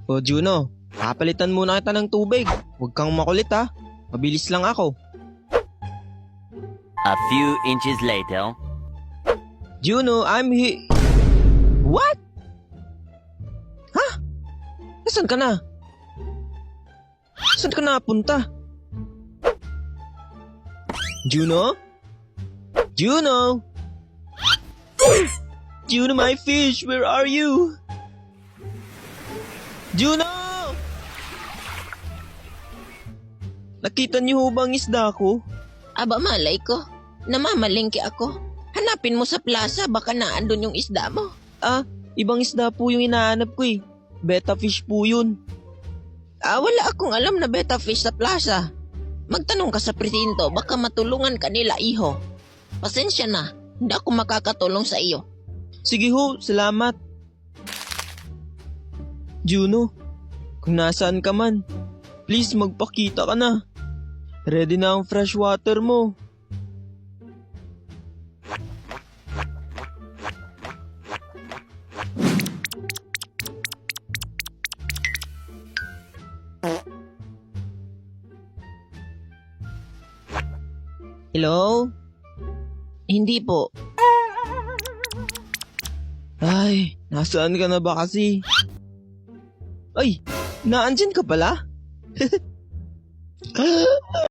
O Juno, papalitan muna kita ng tubig. Huwag kang makulit ha. Mabilis lang ako. A few inches later. Juno, What? Ha? Nasaan ka na? Saan ka napunta? Juno? Juno? Juno, my fish, where are you? Juno! Nakita niyo ho bang isda ko? Aba malay ko, namamalengke ako. Hanapin mo sa plaza, baka naandun yung isda mo. Ibang isda po yung hinahanap ko eh. Betta fish po yun. Wala akong alam na betta fish sa plaza. Magtanong ka sa presinto, baka matulungan ka nila, iho. Pasensya na, hindi ako makakatulong sa iyo. Sige ho, salamat. Juno, kung nasaan ka man, please magpakita ka na. Ready na ang fresh water mo. Hello? Hindi po. Ay, nasaan ka na ba kasi? Ay, naandyan ka pala?